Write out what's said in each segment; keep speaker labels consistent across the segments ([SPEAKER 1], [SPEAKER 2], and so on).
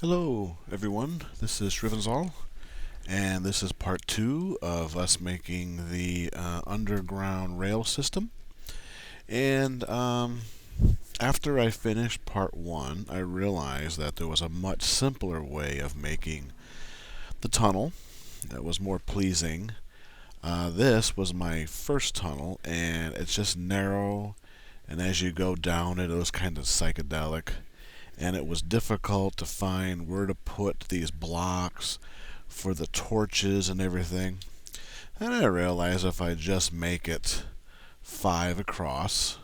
[SPEAKER 1] Hello, everyone. This is Shrivenzal, and this is part two of us making the underground rail system. And after I finished part one, I realized that there was a much simpler way of making the tunnel that was more pleasing. This was my first tunnel, and it's just narrow, and as you go down it, it was kind of psychedelic. And it was difficult to find where to put these blocks for the torches and everything. And I realized if I just make it 5 across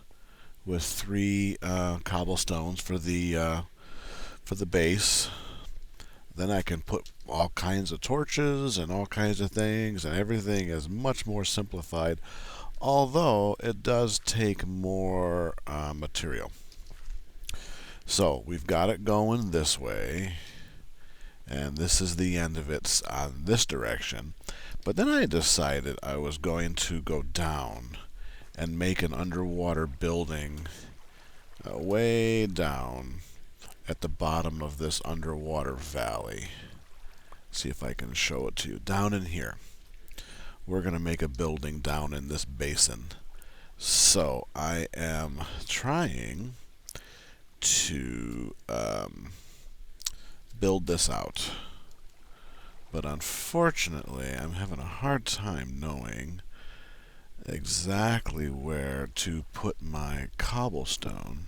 [SPEAKER 1] with three cobblestones for the base, then I can put all kinds of torches and all kinds of things, and everything is much more simplified. Although it does take more material. So we've got it going this way, and this is the end of it on this direction. But then I decided I was going to go down and make an underwater building way down at the bottom of this underwater valley. See if I can show it to you. Down in here, we're going to make a building down in this basin. So I am trying to build this out. But unfortunately, I'm having a hard time knowing exactly where to put my cobblestone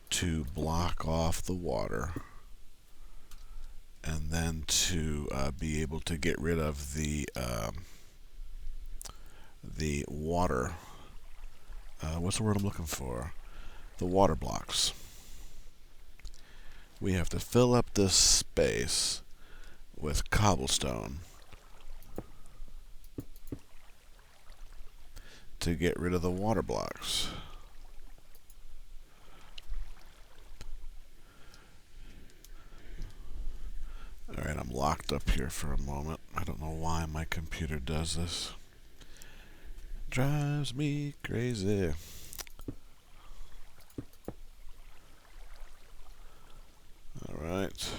[SPEAKER 1] to block off the water, and then to be able to get rid of the water. What's the word I'm looking for? The water blocks. We have to fill up this space with cobblestone to get rid of the water blocks. Alright, I'm locked up here for a moment. I don't know why my computer does this. Drives me crazy. Alright.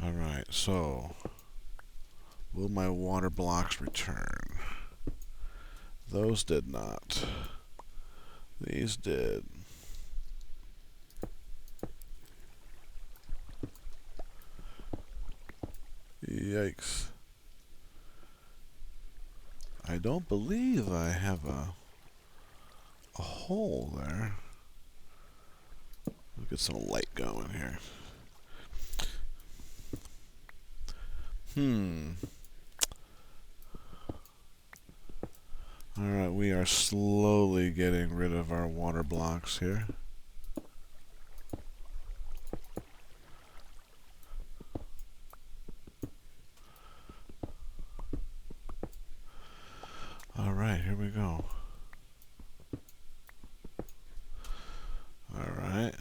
[SPEAKER 1] Alright, so will my water blocks return? Those did not. These did. Yikes. I don't believe I have a hole there. Let's get some light going here. Alright, we are slowly getting rid of our water blocks here. Alright, here we go. Alright.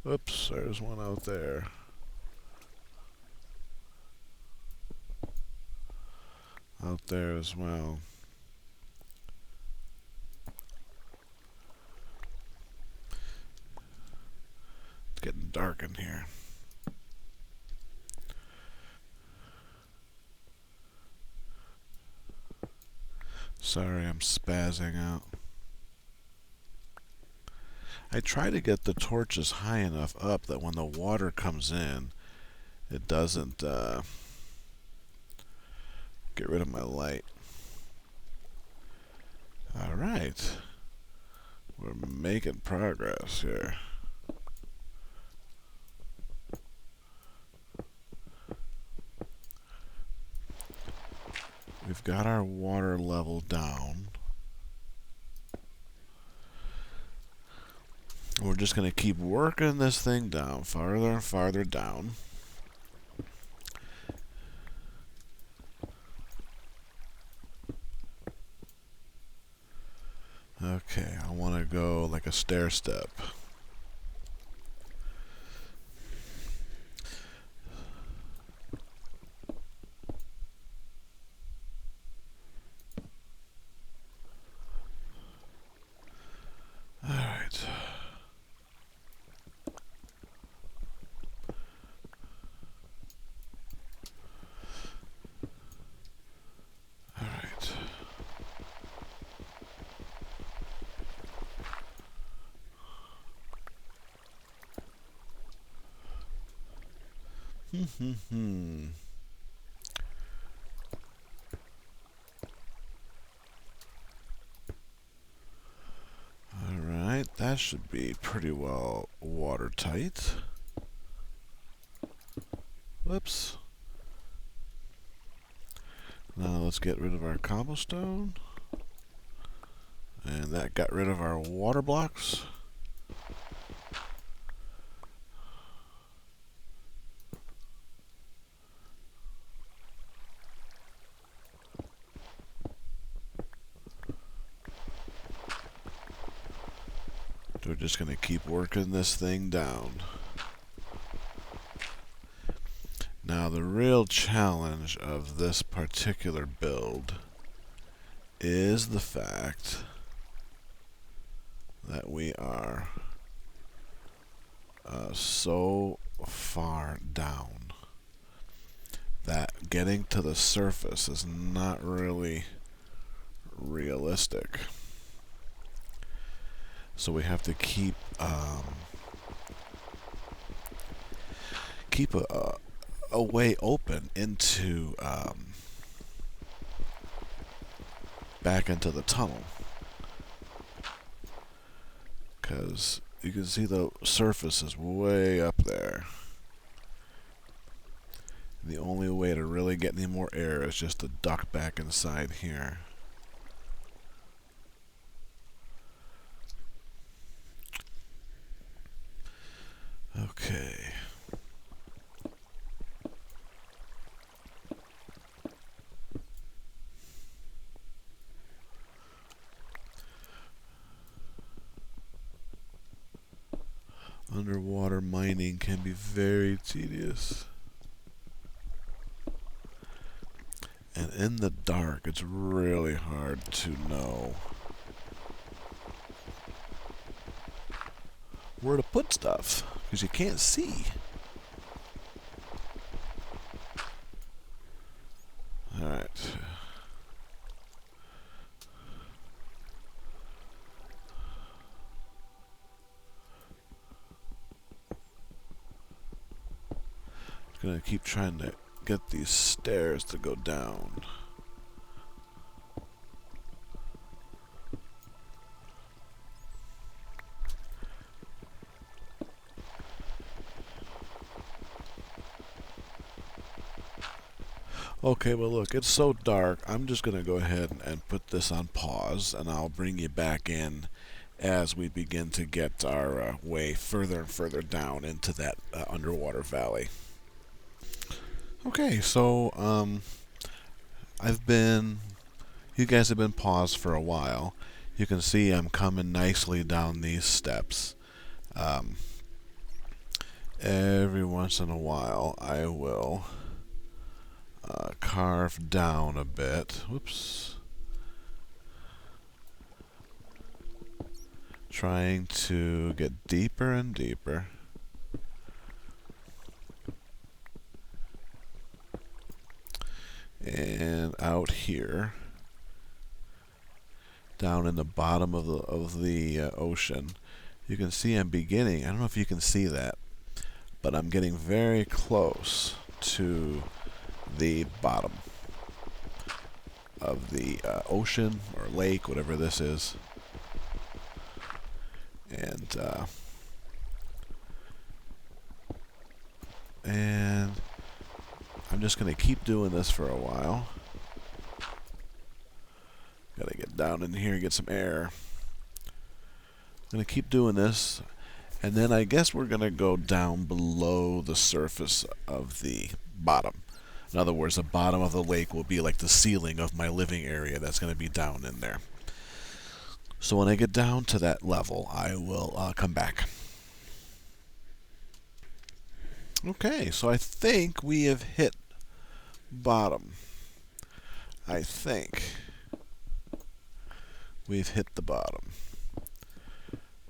[SPEAKER 1] Oops, there's one out there. Out there as well. It's getting dark in here. Sorry, I'm spazzing out. I try to get the torches high enough up that when the water comes in, it doesn't get rid of my light. Alright. We're making progress here. We've got our water level down. We're just going to keep working this thing down, farther and farther down. Okay, I want to go like a stair step. Alright, that should be pretty well watertight. Whoops. Now let's get rid of our cobblestone. And that got rid of our water blocks. We're just going to keep working this thing down. Now the real challenge of this particular build is the fact that we are so far down that getting to the surface is not really realistic. So we have to keep a way open into back into the tunnel, because you can see the surface is way up there. The only way to really get any more air is just to duck back inside here. Okay. Underwater mining can be very tedious. And in the dark, it's really hard to know where to put stuff, because you can't see. Alright. I'm gonna keep trying to get these stairs to go down. Okay, well look, it's so dark, I'm just going to go ahead and put this on pause, and I'll bring you back in as we begin to get our way further and further down into that underwater valley. Okay, so you guys have been paused for a while. You can see I'm coming nicely down these steps. Every once in a while I will carve down a bit. Whoops. Trying to get deeper and deeper. And out here, down in the bottom of the ocean, you can see I'm beginning. I don't know if you can see that, but I'm getting very close to the bottom of the ocean or lake, whatever this is. And I'm just going to keep doing this for a while. Gotta get down in here and get some air. I'm going to keep doing this, and then I guess we're going to go down below the surface of the bottom. In other words, the bottom of the lake will be like the ceiling of my living area that's going to be down in there. So when I get down to that level, I will come back. Okay, so I think we have hit bottom. I think we've hit the bottom.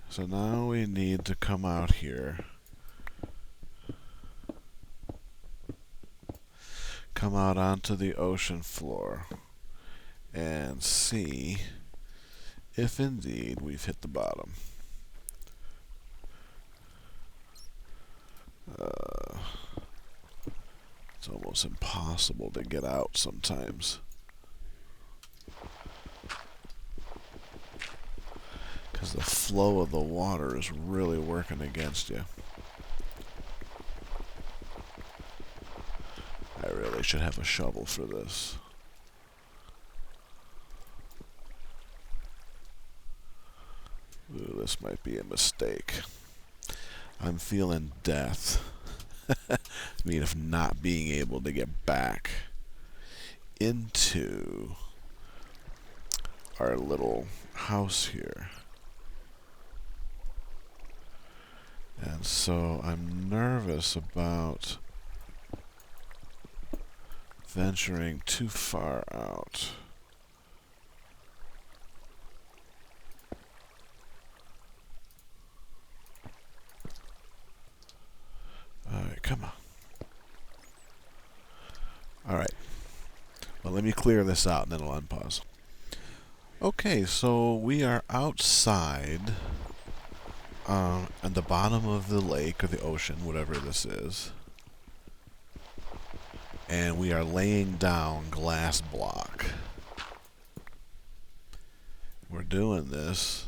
[SPEAKER 1] So now we need to come out here. Come out onto the ocean floor and see if indeed we've hit the bottom. It's almost impossible to get out sometimes, because the flow of the water is really working against you. I really should have a shovel for this. Ooh, this might be a mistake. I'm feeling death. I mean, of not being able to get back into our little house here. And so I'm nervous about venturing too far out. Alright, come on. Alright. Well, let me clear this out and then I'll unpause. Okay, so we are outside at the bottom of the lake or the ocean, whatever this is. And we are laying down glass block. We're doing this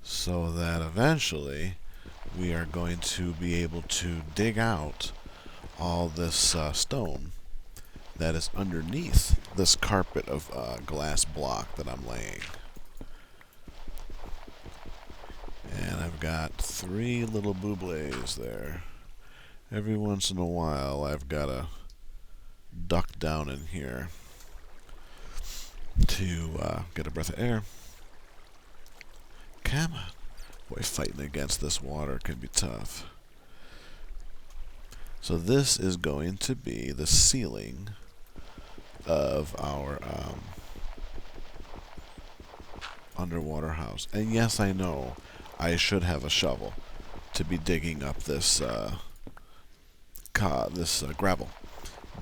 [SPEAKER 1] so that eventually we are going to be able to dig out all this stone that is underneath this carpet of glass block that I'm laying. And I've got 3 little bubbles there. Every once in a while I've got to duck down in here to get a breath of air. Come on. Boy, fighting against this water can be tough. So this is going to be the ceiling of our underwater house. And yes, I know I should have a shovel to be digging up this gravel.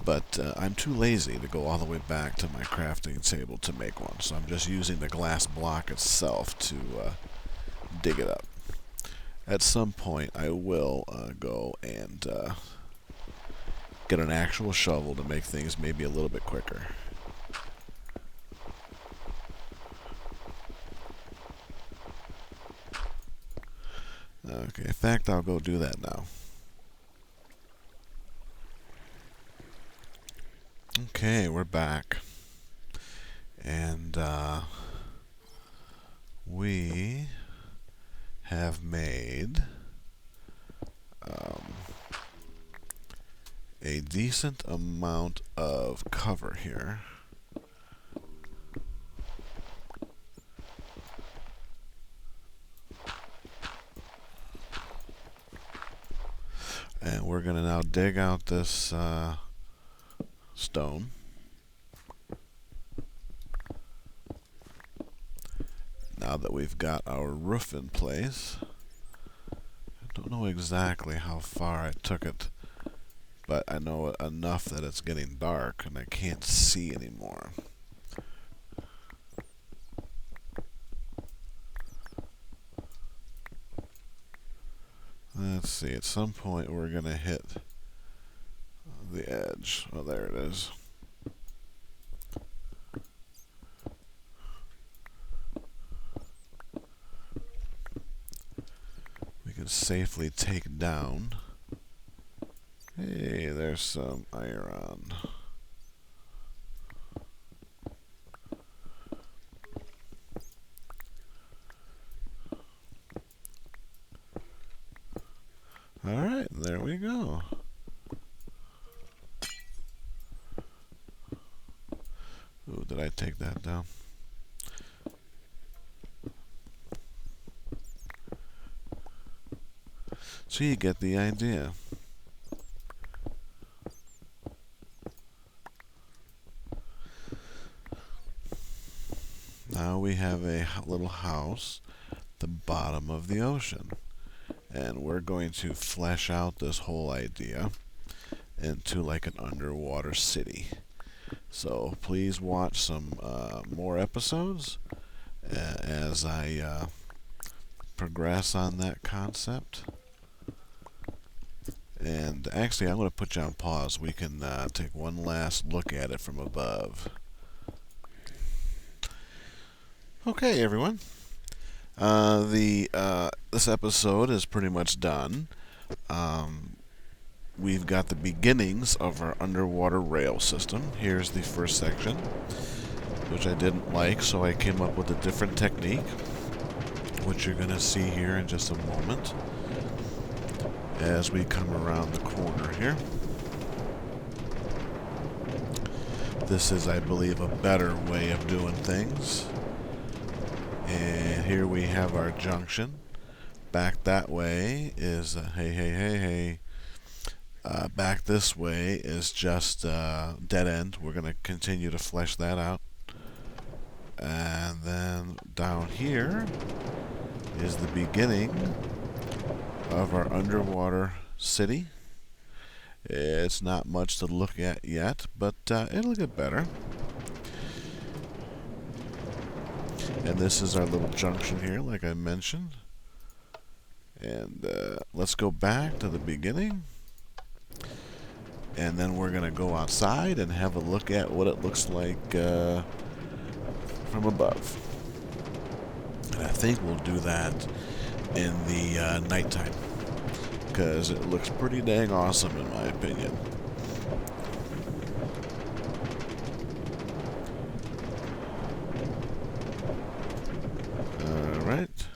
[SPEAKER 1] But I'm too lazy to go all the way back to my crafting table to make one. So I'm just using the glass block itself to dig it up. At some point, I will go and get an actual shovel to make things maybe a little bit quicker. Okay, in fact, I'll go do that now. Okay, we're back. And we have made a decent amount of cover here. And we're going to now dig out this stone. Now that we've got our roof in place. I don't know exactly how far I took it, but I know enough that it's getting dark and I can't see anymore. Let's see, at some point we're going to hit the edge. Oh, there it is. We can safely take down. Hey, there's some iron. Alright, there we go. Ooh, did I take that down? So you get the idea. Now we have a little house at the bottom of the ocean. And we're going to flesh out this whole idea into like an underwater city. So please watch some more episodes as I progress on that concept. And actually, I'm going to put you on pause. We can take one last look at it from above. Okay, everyone. This episode is pretty much done. We've got the beginnings of our underwater rail system. Here's the first section, which I didn't like, so I came up with a different technique, which you're going to see here in just a moment as we come around the corner here. This is, I believe, a better way of doing things. And here we have our junction. Back that way is back this way is just dead end. We're going to continue to flesh that out. And then down here is the beginning of our underwater city. It's not much to look at yet, but it'll get better. And this is our little junction here, like I mentioned. And let's go back to the beginning. And then we're going to go outside and have a look at what it looks like from above. And I think we'll do that in the nighttime, because it looks pretty dang awesome in my opinion. Alright.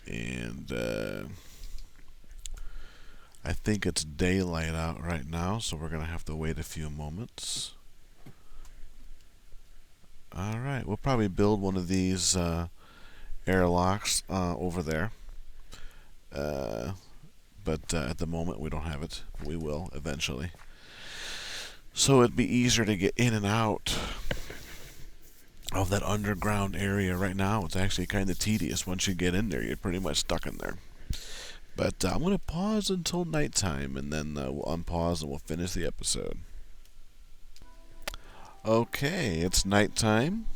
[SPEAKER 1] And I think it's daylight out right now, so we're going to have to wait a few moments. Alright, we'll probably build one of these airlocks over there. But at the moment we don't have it. We will eventually. So it'd be easier to get in and out of that underground area. Right now it's actually kind of tedious. Once you get in there, you're pretty much stuck in there. But I'm going to pause until nighttime, and then we'll unpause and we'll finish the episode. Okay, it's nighttime.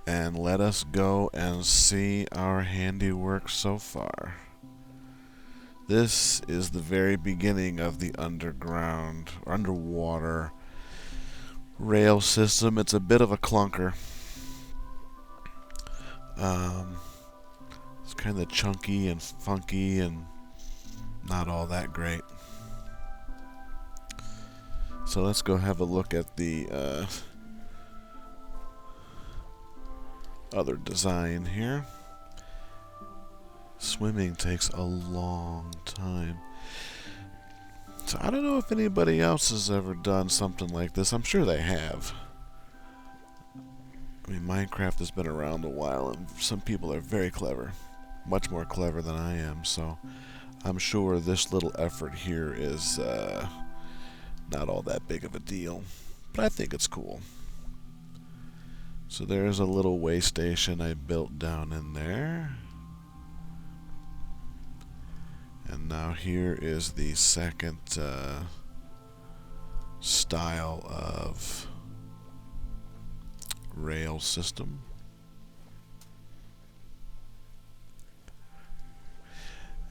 [SPEAKER 1] And let us go and see our handiwork so far. This is the very beginning of the underwater rail system. It's a bit of a clunker. It's kind of chunky and funky and not all that great. So let's go have a look at the other design here. Swimming takes a long time. So I don't know if anybody else has ever done something like this. I'm sure they have. I mean, Minecraft has been around a while, and some people are very clever. Much more clever than I am, so I'm sure this little effort here is not all that big of a deal. But I think it's cool. So there's a little way station I built down in there. And now here is the second style of rail system.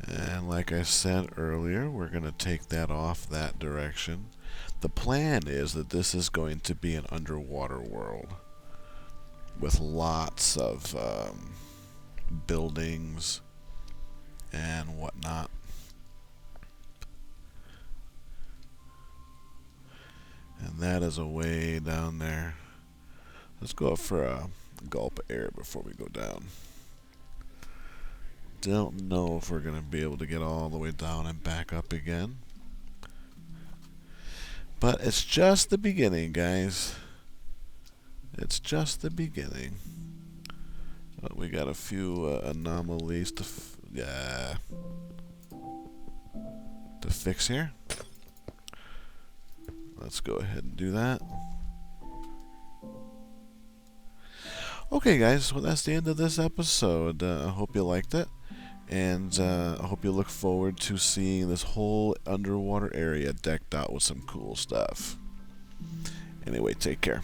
[SPEAKER 1] And like I said earlier, we're going to take that off that direction. The plan is that this is going to be an underwater world with lots of buildings and whatnot. And that is a way down there. Let's go up for a gulp of air before we go down. Don't know if we're going to be able to get all the way down and back up again. But it's just the beginning, guys. It's just the beginning. But we got a few anomalies to fix here. Let's go ahead and do that. Okay, guys, well, that's the end of this episode. I hope you liked it. And I hope you look forward to seeing this whole underwater area decked out with some cool stuff. Anyway, take care.